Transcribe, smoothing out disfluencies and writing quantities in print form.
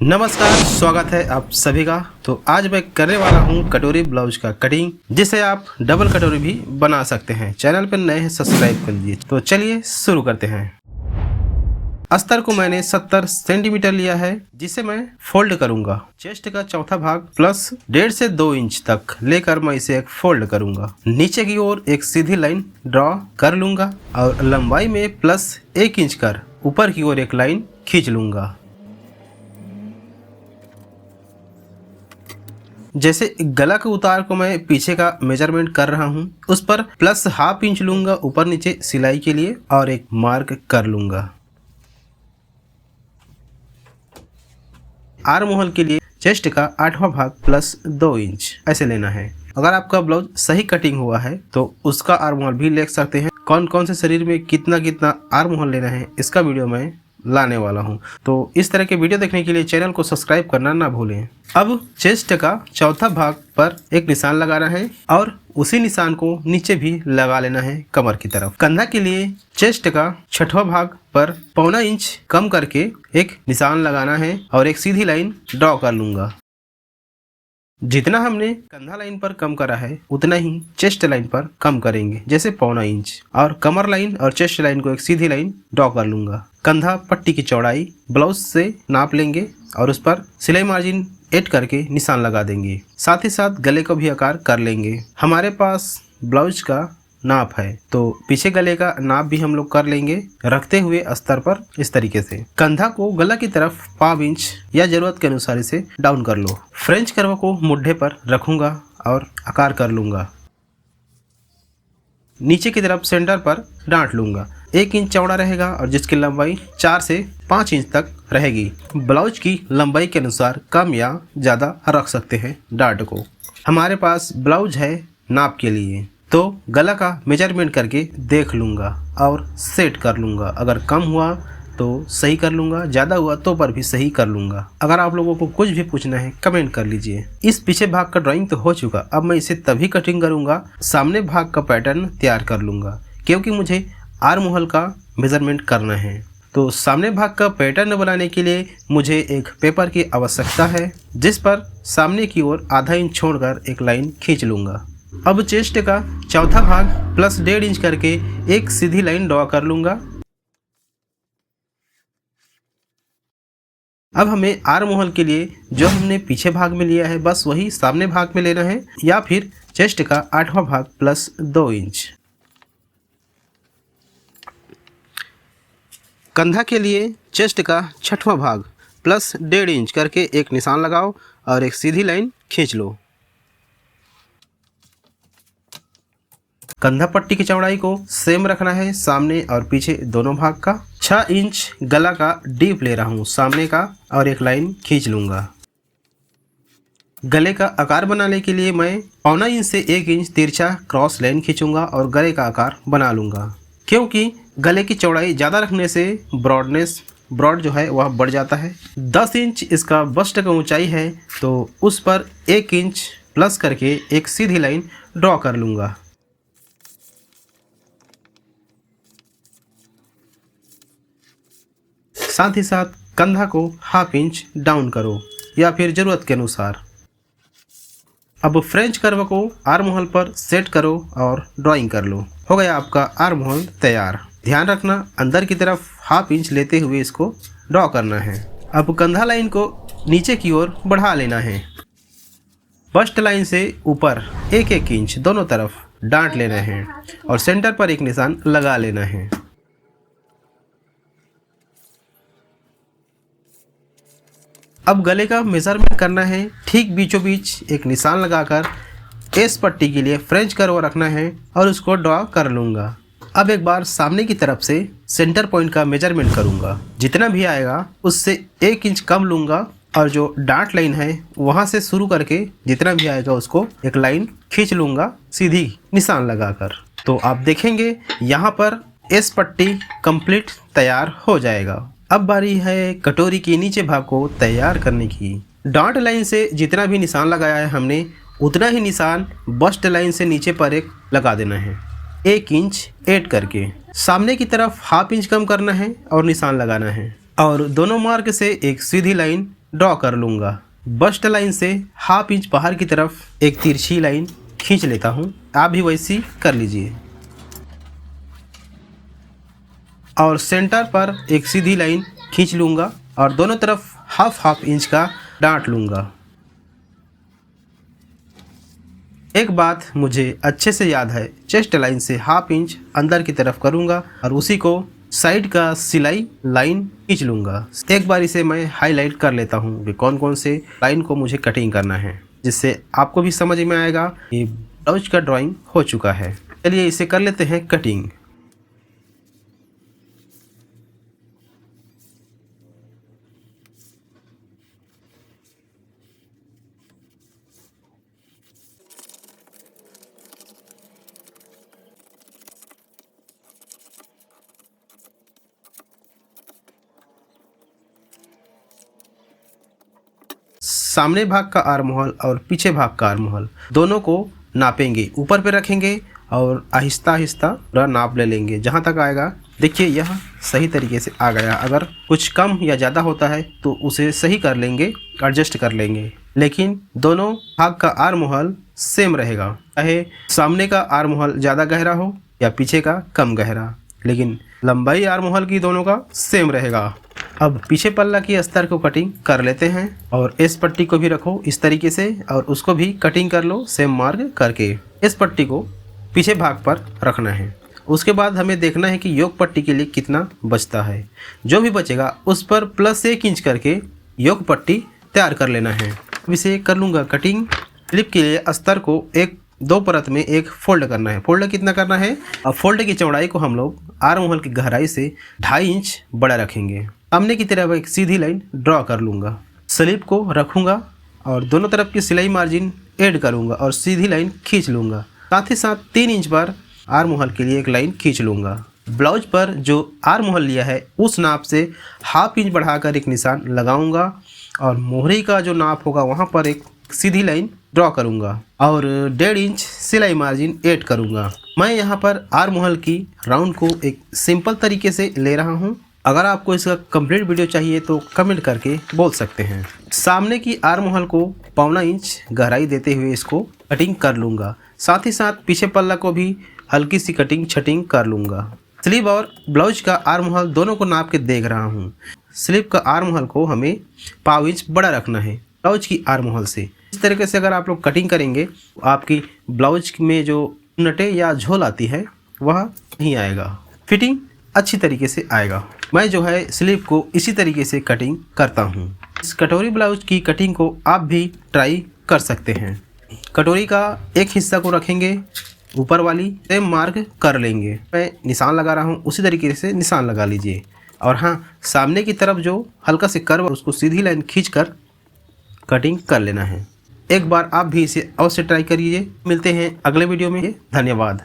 नमस्कार, स्वागत है आप सभी का। तो आज मैं करने वाला हूं कटोरी ब्लाउज का कटिंग, जिसे आप डबल कटोरी भी बना सकते हैं। चैनल पर नए हैं सब्सक्राइब कर लीजिए। तो चलिए शुरू करते हैं। अस्तर को मैंने 70 सेंटीमीटर लिया है, जिसे मैं फोल्ड करूंगा। चेस्ट का चौथा भाग प्लस 1.5 से 2 इंच तक लेकर मैं इसे एक फोल्ड करूंगा। नीचे की ओर एक सीधी लाइन ड्रॉ कर लूंगा और लंबाई में प्लस 1 इंच कर ऊपर की ओर एक लाइन खींच लूंगा। जैसे गला के उतार को मैं पीछे का मेजरमेंट कर रहा हूं, उस पर प्लस ½ इंच लूंगा ऊपर नीचे सिलाई के लिए और एक मार्क कर लूंगा। आर्म होल के लिए चेस्ट का 8वां भाग प्लस 2 इंच ऐसे लेना है। अगर आपका ब्लाउज सही कटिंग हुआ है तो उसका आर्म होल भी ले सकते हैं। कौन कौन से शरीर में कितना कितना आर्म होल लेना है, इसका वीडियो मैं लाने वाला हूं। तो इस तरह के वीडियो देखने के लिए चैनल को सब्सक्राइब करना ना भूलें। अब चेस्ट का चौथा भाग पर एक निशान लगाना है और उसी निशान को नीचे भी लगा लेना है कमर की तरफ। कंधा के लिए चेस्ट का 6वां भाग पर 1.25 इंच कम करके एक निशान लगाना है और एक सीधी लाइन ड्रॉ कर लूंगा। जितना हमने कंधा लाइन पर कम करा है उतना ही चेस्ट लाइन पर कम करेंगे, जैसे 1.25 इंच, और कमर लाइन और चेस्ट लाइन को एक सीधी लाइन ड्रॉ कर लूंगा। कंधा पट्टी की चौड़ाई ब्लाउज से नाप लेंगे और उस पर सिलाई मार्जिन ऐड करके निशान लगा देंगे। साथ ही साथ गले को भी आकार कर लेंगे। हमारे पास ब्लाउज का नाप है तो पीछे गले का नाप भी हम लोग कर लेंगे, रखते हुए अस्तर पर इस तरीके से। कंधा को गला की तरफ 1/2 इंच या जरूरत के अनुसार इसे डाउन कर लो। फ्रेंच कर्व को मुड्ढे पर रखूंगा और आकार कर लूंगा। नीचे की तरफ सेंटर पर डांट लूंगा। 1 इंच चौड़ा रहेगा और जिसकी लंबाई 4 से 5 इंच तक रहेगी। ब्लाउज की लंबाई के अनुसार कम या ज़्यादा रख सकते हैं डांट को। हमारे पास ब्लाउज है नाप के लिए, तो गला का मेजरमेंट करके देख लूँगा और सेट कर लूँगा। अगर कम हुआ तो सही कर लूँगा, ज़्यादा हुआ तो पर भी सही कर लूँगा। अगर आप लोगों को कुछ भी पूछना है कमेंट कर लीजिए। इस पीछे भाग का ड्राइंग तो हो चुका, अब मैं इसे तभी कटिंग करूँगा सामने भाग का पैटर्न तैयार कर लूँगा, क्योंकि मुझे आर्म होल का मेजरमेंट करना है। तो सामने भाग का पैटर्न बनाने के लिए मुझे एक पेपर की आवश्यकता है, जिस पर सामने की ओर ½ इंच छोड़कर एक लाइन खींच लूँगा। अब चेस्ट का चौथा भाग प्लस 1.5 इंच करके एक सीधी लाइन ड्रॉ कर लूंगा। अब हमें आर्म होल के लिए जो हमने पीछे भाग में लिया है बस वही सामने भाग में लेना है, या फिर चेस्ट का 8वां भाग प्लस 2 इंच। कंधा के लिए चेस्ट का 6वां भाग प्लस 1.5 इंच करके एक निशान लगाओ और एक सीधी लाइन खींच लो। कंधा पट्टी की चौड़ाई को सेम रखना है सामने और पीछे दोनों भाग का। 6 इंच गला का डीप ले रहा हूँ सामने का और एक लाइन खींच लूँगा। गले का आकार बनाने के लिए मैं 1.25 इंच से 1 इंच तिरछा क्रॉस लाइन खींचूंगा और गले का आकार बना लूँगा, क्योंकि गले की चौड़ाई ज़्यादा रखने से ब्रॉड जो है वह बढ़ जाता है। 10 इंच इसका बस्ट का ऊंचाई है, तो उस पर 1 इंच प्लस करके एक सीधी लाइन ड्रॉ कर लूँगा। साथ ही साथ कंधा को ½ इंच डाउन करो या फिर ज़रूरत के अनुसार। अब फ्रेंच कर्व को आर्म होल पर सेट करो और ड्राइंग कर लो। हो गया आपका आर्म होल तैयार। ध्यान रखना अंदर की तरफ ½ इंच लेते हुए इसको ड्रॉ करना है। अब कंधा लाइन को नीचे की ओर बढ़ा लेना है। बस्ट लाइन से ऊपर 1-1 इंच दोनों तरफ डांट लेना है और सेंटर पर एक निशान लगा लेना है। अब गले का मेजरमेंट करना है। ठीक बीचों बीच एक निशान लगाकर एस पट्टी के लिए फ्रेंच कर्व रखना है और उसको ड्रॉ कर लूँगा। अब एक बार सामने की तरफ से सेंटर पॉइंट का मेजरमेंट करूँगा। जितना भी आएगा उससे 1 इंच कम लूँगा और जो डार्ट लाइन है वहाँ से शुरू करके जितना भी आएगा उसको एक लाइन खींच लूँगा सीधी निशान लगाकर। तो आप देखेंगे यहाँ पर एस पट्टी कंप्लीट तैयार हो जाएगा। अब बारी है कटोरी के नीचे भाग को तैयार करने की। डॉट लाइन से जितना भी निशान लगाया है हमने उतना ही निशान बस्ट लाइन से नीचे पर एक लगा देना है, 1 इंच ऐड करके। सामने की तरफ ½ इंच कम करना है और निशान लगाना है और दोनों मार्क से एक सीधी लाइन ड्रॉ कर लूँगा। बस्ट लाइन से हाफ इंच बाहर की तरफ एक तिरछी लाइन खींच लेता हूँ। आप भी वैसी कर लीजिए और सेंटर पर एक सीधी लाइन खींच लूँगा और दोनों तरफ हाफ इंच का डांट लूँगा। एक बात मुझे अच्छे से याद है, चेस्ट लाइन से हाफ इंच अंदर की तरफ करूँगा और उसी को साइड का सिलाई लाइन खींच लूँगा। एक बार इसे मैं हाईलाइट कर लेता हूँ कि कौन कौन से लाइन को मुझे कटिंग करना है, जिससे आपको भी समझ में आएगा कि ब्लाउज का ड्राइंग हो चुका है। चलिए इसे कर लेते हैं कटिंग। सामने भाग का आर्म होल और पीछे भाग का आर्म होल दोनों को नापेंगे, ऊपर पे रखेंगे और आहिस्ता आहिस्ता पूरा नाप ले लेंगे जहाँ तक आएगा। देखिए यह सही तरीके से आ गया। अगर कुछ कम या ज़्यादा होता है तो उसे सही कर लेंगे, एडजस्ट कर लेंगे, लेकिन दोनों भाग का आर्म होल सेम रहेगा, चाहे सामने का आर्म होल ज़्यादा गहरा हो या पीछे का कम गहरा, लेकिन लंबाई आर्म होल की दोनों का सेम रहेगा। अब पीछे पल्ला की अस्तर को कटिंग कर लेते हैं और इस पट्टी को भी रखो इस तरीके से और उसको भी कटिंग कर लो सेम मार्क करके। इस पट्टी को पीछे भाग पर रखना है। उसके बाद हमें देखना है कि योक पट्टी के लिए कितना बचता है। जो भी बचेगा उस पर +1 इंच करके योक पट्टी तैयार कर लेना है। अब इसे कर लूँगा कटिंग। स्लिप के लिए अस्तर को 2 परत में एक फोल्ड करना है। फोल्ड कितना करना है? अब फोल्ड की चौड़ाई को हम लोग आर्म होल की गहराई से 2.5 इंच बड़ा रखेंगे। सामने की तरफ एक सीधी लाइन ड्रॉ कर लूँगा, स्लिप को रखूँगा और दोनों तरफ की सिलाई मार्जिन ऐड करूँगा और सीधी लाइन खींच लूँगा। साथ ही साथ 3 इंच पर आर्म होल के लिए एक लाइन खींच लूँगा। ब्लाउज पर जो आर्म होल लिया है उस नाप से हाफ इंच बढ़ाकर एक निशान लगाऊँगा और मोहरी का जो नाप होगा वहाँ पर एक सीधी लाइन ड्रॉ करूँगा और 1.5 इंच सिलाई मार्जिन ऐड करूँगा। मैं यहाँ पर आर्म होल की राउंड को एक सिंपल तरीके से ले रहा हूँ। अगर आपको इसका कंप्लीट वीडियो चाहिए तो कमेंट करके बोल सकते हैं। सामने की आर्म होल को 1.25 इंच गहराई देते हुए इसको कटिंग कर लूँगा। साथ ही साथ पीछे पल्ला को भी हल्की सी कटिंग छटिंग कर लूँगा। स्लीव और ब्लाउज का आर्म होल दोनों को नाप के देख रहा हूँ। स्लीव का आर्म होल को हमें 0.5 इंच बड़ा रखना है ब्लाउज की आर्म होल से। इस तरीके से अगर आप लोग कटिंग करेंगे तो आपकी ब्लाउज में जो नटे या झोल आती है वह नहीं आएगा, फिटिंग अच्छी तरीके से आएगा। मैं जो है स्लीव को इसी तरीके से कटिंग करता हूँ। इस कटोरी ब्लाउज की कटिंग को आप भी ट्राई कर सकते हैं। कटोरी का एक हिस्सा को रखेंगे, ऊपर वाली सेम मार्क कर लेंगे। मैं निशान लगा रहा हूँ उसी तरीके से निशान लगा लीजिए। और हाँ, सामने की तरफ जो हल्का से कर्व उसको सीधी लाइन खींचकर कटिंग कर लेना है। एक बार आप भी इसे अवश्य ट्राई करिए। मिलते हैं अगले वीडियो में। धन्यवाद।